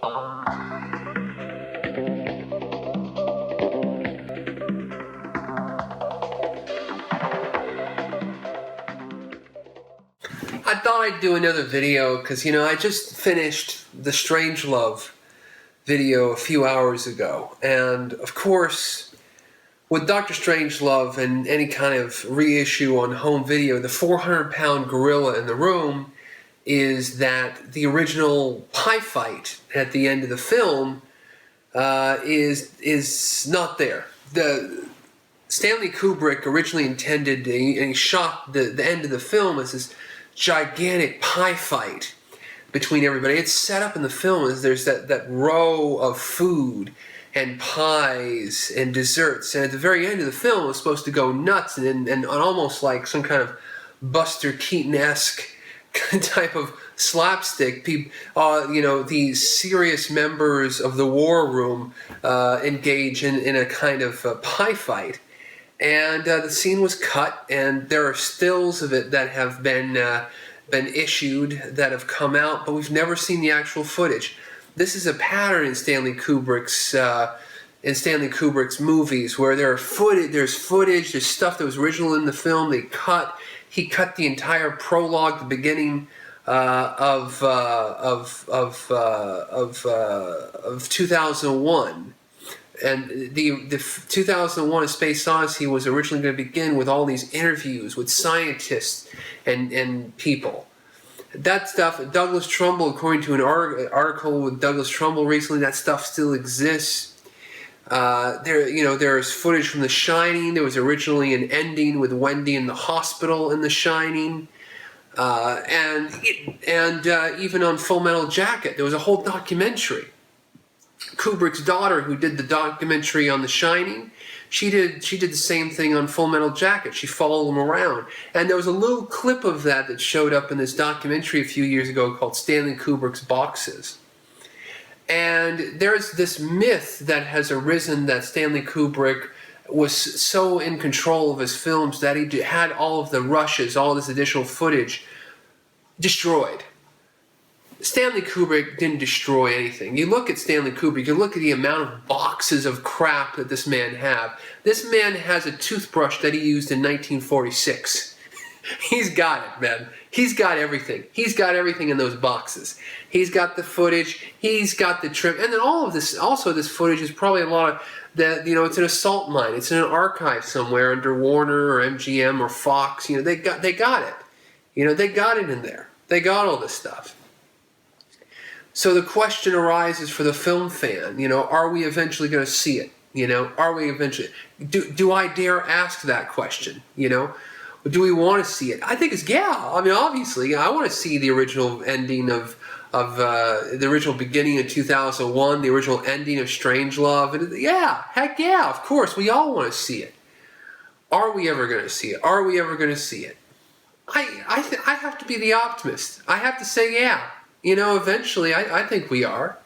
I thought I'd do another video because, I just finished the Strangelove video a few hours ago. And, of course, with Dr. Strangelove and any kind of reissue on home video, the 400-pound gorilla in the room is that the original pie fight at the end of the film is not there. Stanley Kubrick originally intended, and he shot the end of the film as this gigantic pie fight between everybody. It's set up in the film as there's that row of food and pies and desserts, and at the very end of the film it's supposed to go nuts and almost like some kind of Buster Keaton-esque type of slapstick. These serious members of the war room engage in a kind of pie fight. And the scene was cut, and there are stills of it that have been issued, that have come out, but we've never seen the actual footage. This is a pattern in Stanley Kubrick's movies, where there's footage, there's stuff that was original in the film. He cut the entire prologue, the beginning of 2001. And the 2001 A Space Odyssey was originally going to begin with all these interviews with scientists and people. That stuff, Douglas Trumbull, according to an article with Douglas Trumbull recently, that stuff still exists. There's footage from The Shining. There was originally an ending with Wendy in the hospital in The Shining. And even on Full Metal Jacket, there was a whole documentary. Kubrick's daughter, who did the documentary on The Shining, she did the same thing on Full Metal Jacket. She followed him around. And there was a little clip of that showed up in this documentary a few years ago called Stanley Kubrick's Boxes. And there's this myth that has arisen that Stanley Kubrick was so in control of his films that he had all of the rushes, all this additional footage destroyed. Stanley Kubrick didn't destroy anything. You look at Stanley Kubrick, you look at the amount of boxes of crap that this man had. This man has a toothbrush that he used in 1946. He's got it, man. He's got everything. He's got everything in those boxes. He's got the footage. He's got the trim. And then all of this, also this footage is probably a lot of, it's an assault mine. It's in an archive somewhere under Warner or MGM or Fox. They got it. They got it in there. They got all this stuff. So the question arises for the film fan, are we eventually going to see it? Are we eventually, do I dare ask that question? Do we want to see it? I think it's, yeah. I mean, obviously, I want to see the original ending of the original beginning of 2001, the original ending of Strangelove. And yeah, heck yeah, of course, we all want to see it. Are we ever going to see it? Are we ever going to see it? I have to be the optimist. I have to say, yeah. Eventually, I think we are.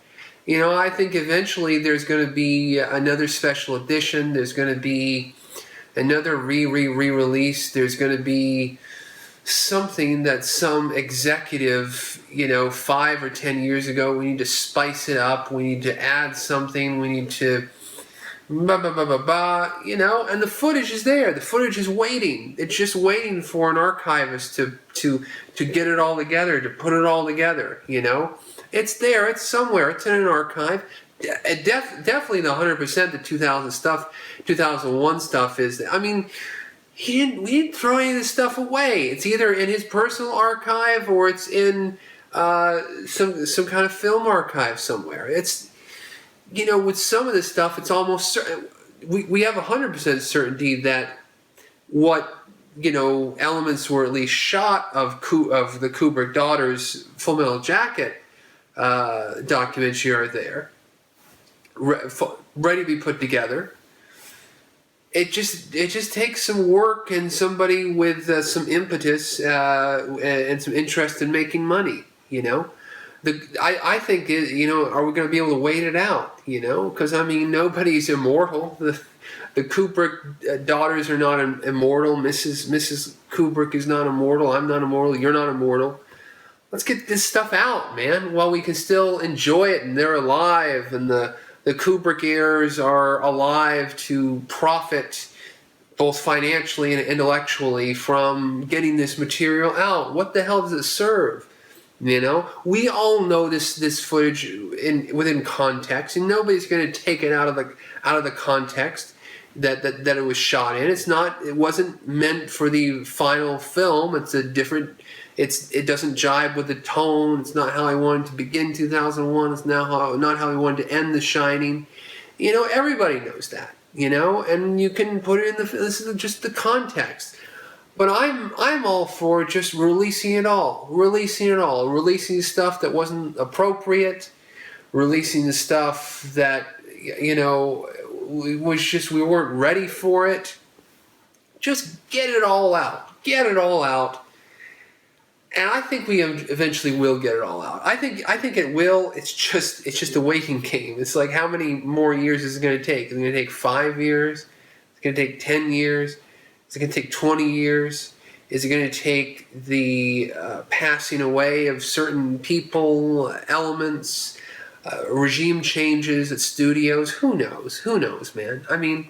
I think eventually there's going to be another special edition. There's going to be another re-release. There's going to be something that some executive, 5 or 10 years ago, we need to spice it up. We need to add something. We need to and the footage is there. The footage is waiting. It's just waiting for an archivist to get it all together, to put it all together, It's there. It's somewhere. It's in an archive. Definitely the 100% the 2001 stuff is, we didn't throw any of this stuff away. It's either in his personal archive or it's in some kind of film archive somewhere. It's, with some of this stuff, it's almost certain. We have 100% certainty that what, elements were at least shot of the Kubrick daughters' Full Metal Jacket documentary are there, ready to be put together. It just takes some work and somebody with some impetus and some interest in making money, I think, are we going to be able to wait it out, Because, nobody's immortal. The Kubrick daughters are not immortal. Mrs. Kubrick is not immortal. I'm not immortal. You're not immortal. let's get this stuff out, man, while we can still enjoy it and they're alive and the Kubrick heirs are alive to profit both financially and intellectually from getting this material out. What the hell does it serve? You know, we all know this footage within context, and nobody's going to take it out of the context that it was shot in. It wasn't meant for the final film. It's a different. It doesn't jibe with the tone. It's not how I wanted to begin 2001. It's not how I wanted to end The Shining. You know, everybody knows that. You know, and you can put it in this is just the context. But I'm all for just releasing it all, releasing stuff that wasn't appropriate, releasing the stuff that, you know, was just, we weren't ready for it. Just get it all out, and I think we eventually will get it all out. I think it will. It's just a waiting game. It's like, how many more years is it going to take? Is it going to take 5 years? Is it going to take 10 years? Is it going to take 20 years? Is it going to take the passing away of certain people, elements, regime changes at studios? Who knows, man? I mean,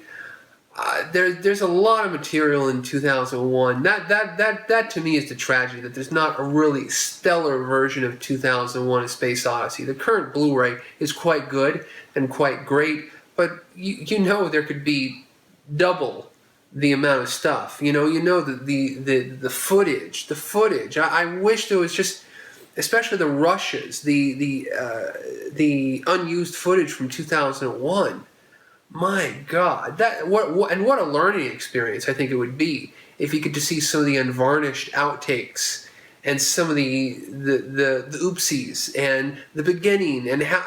there's a lot of material in 2001. That to me is the tragedy, that there's not a really stellar version of 2001: A Space Odyssey. The current Blu-ray is quite good and quite great, but you know there could be double the amount of stuff. You know the footage. I wish there was just, especially the rushes, the unused footage from 2001. My God, what a learning experience I think it would be if you could just see some of the unvarnished outtakes and some of the oopsies and the beginning and how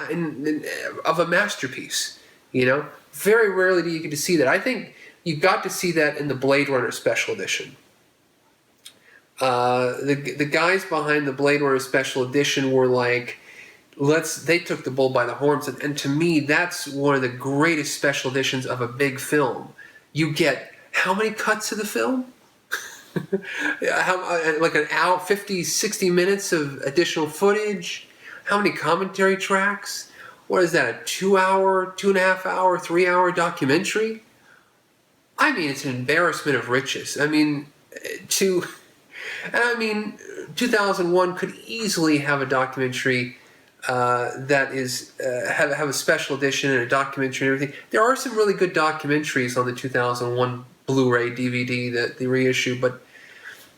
of a masterpiece. You know, very rarely do you get to see that. I think you got to see that in the Blade Runner Special Edition. The guys behind the Blade Runner Special Edition were like, they took the bull by the horns, and to me, that's one of the greatest special editions of a big film. You get how many cuts of the film? Like an hour, 50, 60 minutes of additional footage? How many commentary tracks? What is that, a 2 hour, 2.5 hour, 3 hour documentary? I mean, it's an embarrassment of riches. I mean, 2001 could easily have a documentary that is have a special edition and a documentary and everything. There are some really good documentaries on the 2001 Blu-ray DVD, the reissue, but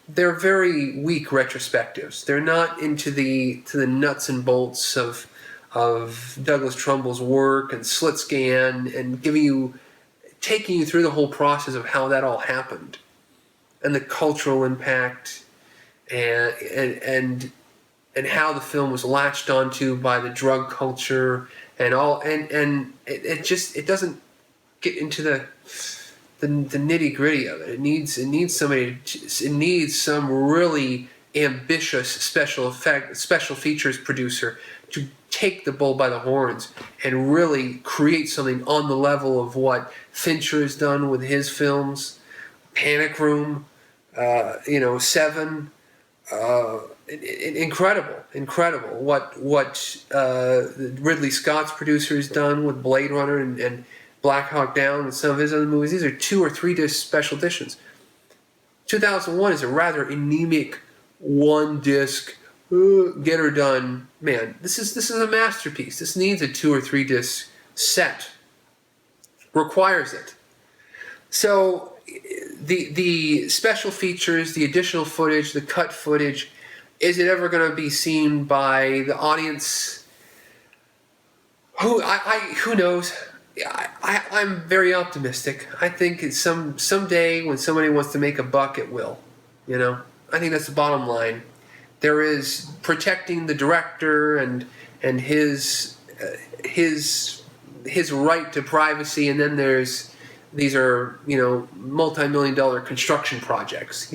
they're very weak retrospectives. They're not into the nuts and bolts of Douglas Trumbull's work and slit scan and taking you through the whole process of how that all happened and the cultural impact and how the film was latched onto by the drug culture and all, and it doesn't get into the nitty gritty of it. It needs some really ambitious special features producer to take the bull by the horns and really create something on the level of what Fincher has done with his films, Panic Room, Seven. Incredible. What Ridley Scott's producer has done with Blade Runner and Black Hawk Down and some of his other movies. These are 2 or 3 disc special editions. 2001 is a rather anemic 1 disc. Get her done, man. This is a masterpiece. This needs a 2 or 3 disc set. Requires it. So the special features, the additional footage, the cut footage, is it ever going to be seen by the audience? Who knows? I'm very optimistic. I think it's someday when somebody wants to make a buck, it will. You know, I think that's the bottom line. There is protecting the director and his right to privacy, and then these are, multi-million-dollar construction projects.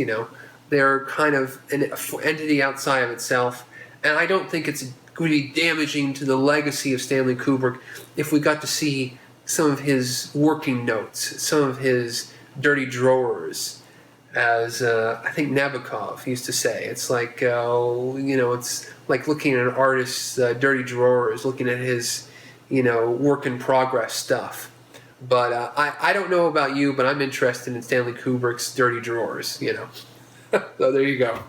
They're kind of an entity outside of itself, and I don't think it's going to be damaging to the legacy of Stanley Kubrick if we got to see some of his working notes, some of his dirty drawers, as I think Nabokov used to say. It's like it's like looking at an artist's dirty drawers, looking at his work in progress stuff. But I don't know about you, but I'm interested in Stanley Kubrick's dirty drawers. So there you go.